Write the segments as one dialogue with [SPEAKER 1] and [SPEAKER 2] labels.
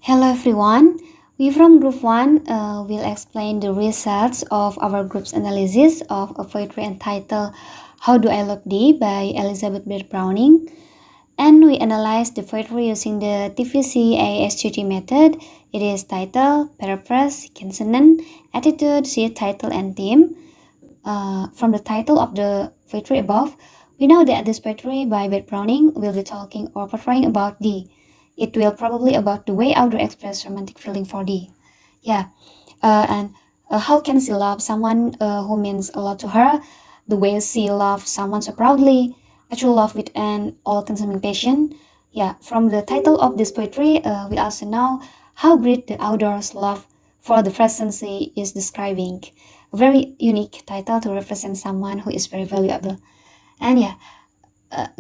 [SPEAKER 1] Hello everyone. We from Group 1 will explain the results of our group's analysis of a poetry entitled How Do I Love Thee by Elizabeth Barrett Browning. And we analyze the poetry using the TVC-ASGT method. It is title, paraphrase, consonant, attitude, sheet title, and theme. From the title of the poetry above, we know that this poetry by Barrett Browning will be talking or portraying about thee. It will probably about the way Audrey express romantic feeling for thee. Yeah, and how can she love someone who means a lot to her? The way she loves someone so proudly, a true love with an all-consuming passion. Yeah, from the title of this poetry, we also know how great the author's love for the person she is describing. A very unique title to represent someone who is very valuable. And yeah,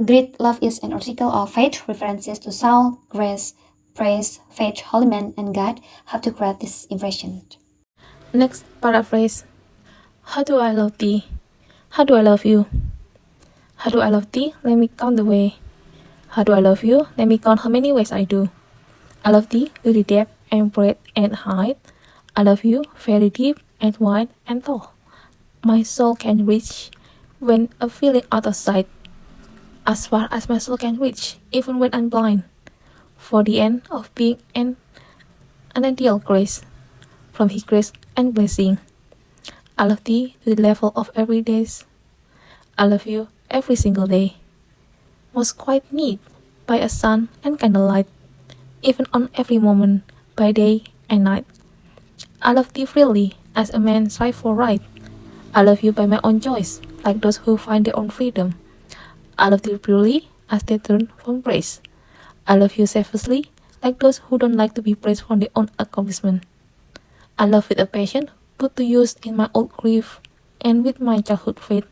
[SPEAKER 1] great love is an article of faith, references to Saul, grace, praise, faith, holy man, and God have to create this impression.
[SPEAKER 2] Next paraphrase. How do I love thee? How do I love you? How do I love thee? Let me count the way. How do I love you? Let me count how many ways I do. I love thee to the depth and breadth and height. I love you very deep and wide and tall. My soul can reach when a feeling out of sight. As far as my soul can reach, even when I'm blind. For the end of being an ideal grace. From his grace and blessing. I love thee to the level of every days. I love you every single day. Was quite neat by a sun and candlelight, even on every moment by day and night. I love thee freely as a man strives for right. I love you by my own choice, like those who find their own freedom. I love thee purely as they turn from praise. I love you selflessly, like those who don't like to be praised for their own accomplishment. I love with a passion put to use in my old grief and with my childhood faith.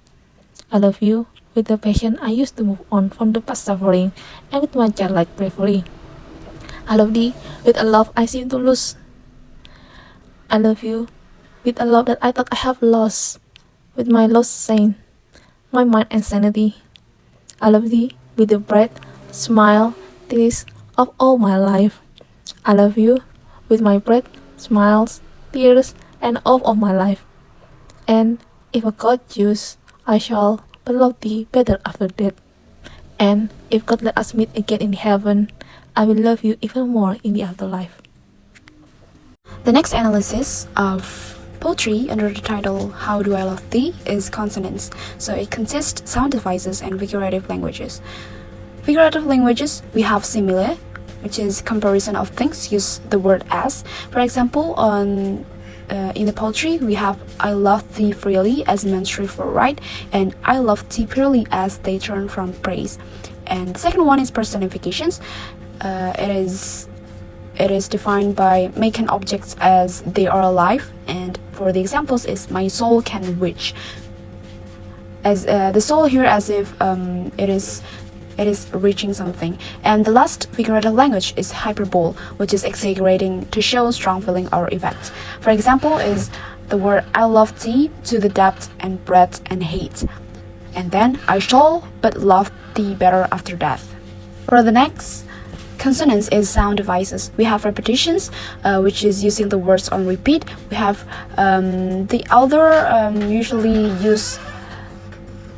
[SPEAKER 2] I love you with the passion I used to move on from the past suffering and with my childlike bravery. I love thee with a love I seem to lose. I love you with a love that I thought I have lost, with my lost saint, my mind and sanity. I love thee with the breath, smile, tears of all my life. I love you with my breath, smiles, tears, and all of my life. And if a God choose, I shall but love thee better after death. And if God let us meet again in heaven, I will love you even more in the afterlife.
[SPEAKER 3] The next analysis of poetry under the title How Do I Love Thee is consonants. So it consists sound devices and figurative languages. Figurative languages, we have simile, which is comparison of things, use the word as. For example, in the poetry, we have I love thee freely as men strive for right, and I love thee purely as they turn from praise. And the second one is personifications. It is defined by making objects as they are alive, and for the examples is my soul can reach. As the soul here as if it is reaching something. And the last figurative language is hyperbole, which is exaggerating to show strong feeling or effect. For example is the word I love thee to the depth and breadth and hate. And then I shall but love thee better after death. For the next consonants is sound devices. We have repetitions, which is using the words on repeat. We have the other usually use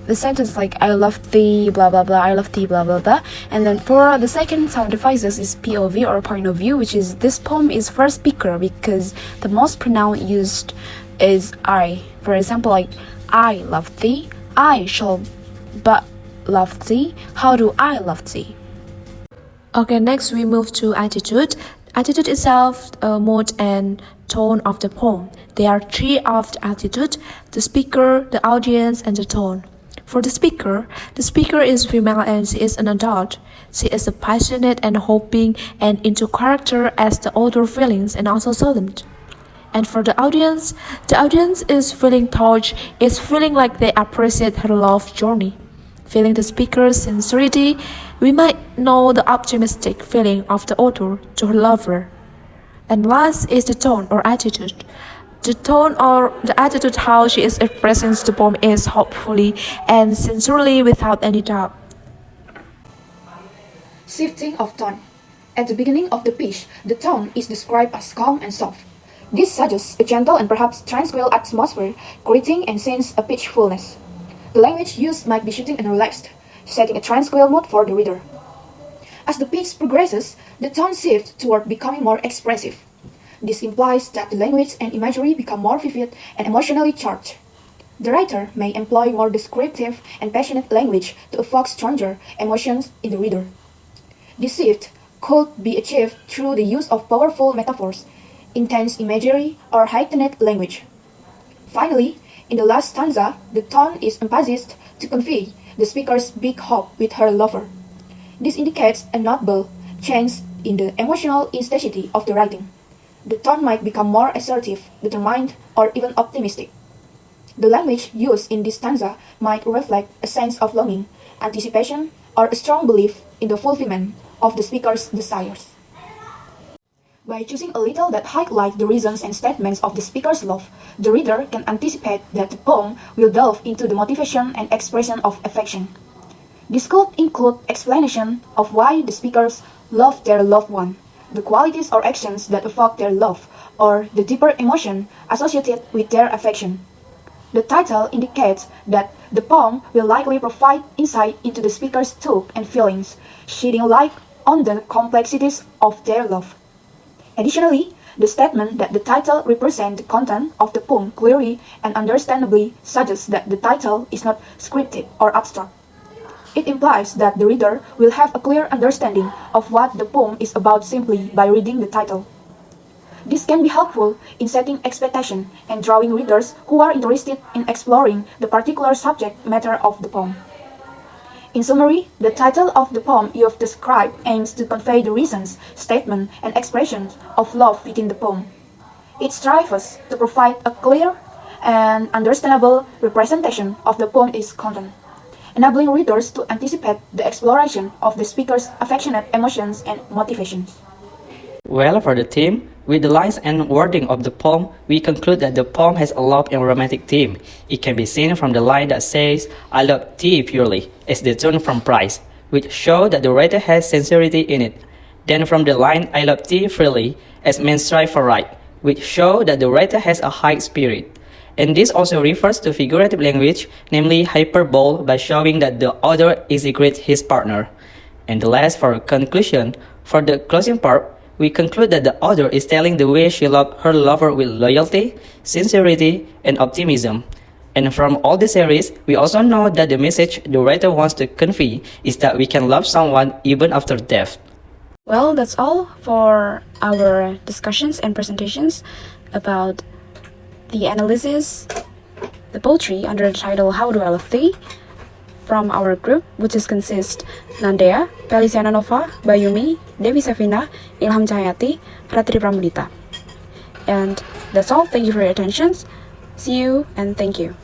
[SPEAKER 3] the sentence like I love thee blah blah blah, I love thee blah blah blah. And then for the second sound devices is POV or point of view, which is this poem is first speaker because the most pronoun used is I. For example, like I love thee, I shall but love thee, how do I love thee?
[SPEAKER 2] Okay, next we move to attitude. Attitude itself, mode and tone of the poem. There are three of the attitude: the speaker, the audience, and the tone. For the speaker is female and she is an adult. She is passionate and hoping and into character as the author feelings and also solemn. And for the audience is feeling touched, is feeling like they appreciate her love journey. Feeling the speaker's sincerity, we might know the optimistic feeling of the author to her lover. And last is the tone or attitude. The tone or the attitude how she is expressing the poem is hopefully and sincerely without any doubt.
[SPEAKER 3] Shifting of tone.
[SPEAKER 4] At the beginning of the pitch, the tone is described as calm and soft. This suggests a gentle and perhaps tranquil atmosphere, creating and sense of pitchfulness. The language used might be soothing and relaxed, setting a tranquil mood for the reader. As the pitch progresses, the tone shifts toward becoming more expressive. This implies that the language and imagery become more vivid and emotionally charged. The writer may employ more descriptive and passionate language to evoke stronger emotions in the reader. This shift could be achieved through the use of powerful metaphors, intense imagery, or heightened language. Finally, in the last stanza, the tone is emphasized to convey the speaker's big hope with her lover. This indicates a notable change in the emotional intensity of the writing. The tone might become more assertive, determined, or even optimistic. The language used in this stanza might reflect a sense of longing, anticipation, or a strong belief in the fulfillment of the speaker's desires. By choosing a title that highlights the reasons and statements of the speaker's love, the reader can anticipate that the poem will delve into the motivation and expression of affection. This could include explanation of why the speakers love their loved one, the qualities or actions that evoke their love, or the deeper emotion associated with their affection. The title indicates that the poem will likely provide insight into the speaker's thoughts and feelings, shedding light on the complexities of their love. Additionally, the statement that the title represents the content of the poem clearly and understandably suggests that the title is not scripted or abstract. It implies that the reader will have a clear understanding of what the poem is about simply by reading the title. This can be helpful in setting expectation and drawing readers who are interested in exploring the particular subject matter of the poem. In summary, the title of the poem you have described aims to convey the reasons, statement, and expressions of love within the poem. It strives to provide a clear and understandable representation of the poem's content, enabling readers to anticipate the exploration of the speaker's affectionate emotions and motivations.
[SPEAKER 5] Well, for the theme, with the lines and wording of the poem, we conclude that the poem has a love and romantic theme. It can be seen from the line that says, "I love thee purely," as the tune from Price, which show that the writer has sincerity in it. Then from the line, "I love thee freely," as men strive for right, which show that the writer has a high spirit. And this also refers to figurative language, namely hyperbole, by showing that the author execrates his partner. And the last, for conclusion, for the closing part, we conclude that the author is telling the way she loved her lover with loyalty, sincerity, and optimism. And from all the series, we also know that the message the writer wants to convey is that we can love someone even after death.
[SPEAKER 3] Well, that's all for our discussions and presentations about the analysis, the poetry under the title How Do I Love Thee from our group, which is consist Nandea, Pelisiana Nova, Bayumi, Dewi Sefina, Ilham Cahayati, Ratri Pramudhita. And that's all. Thank you for your attention. See you and thank you.